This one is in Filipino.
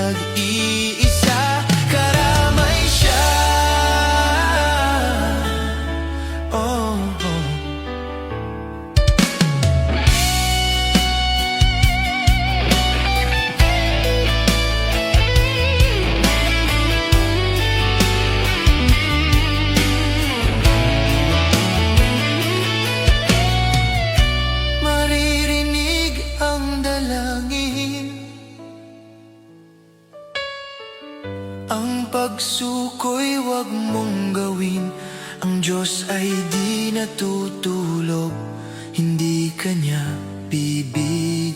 nag-iisa, karamay siya. Oh, oh. Maririnig ang dalangin, ang pagsuko'y wag mong gawin. Ang Diyos ay di natutulog, hindi kanya bibigyan.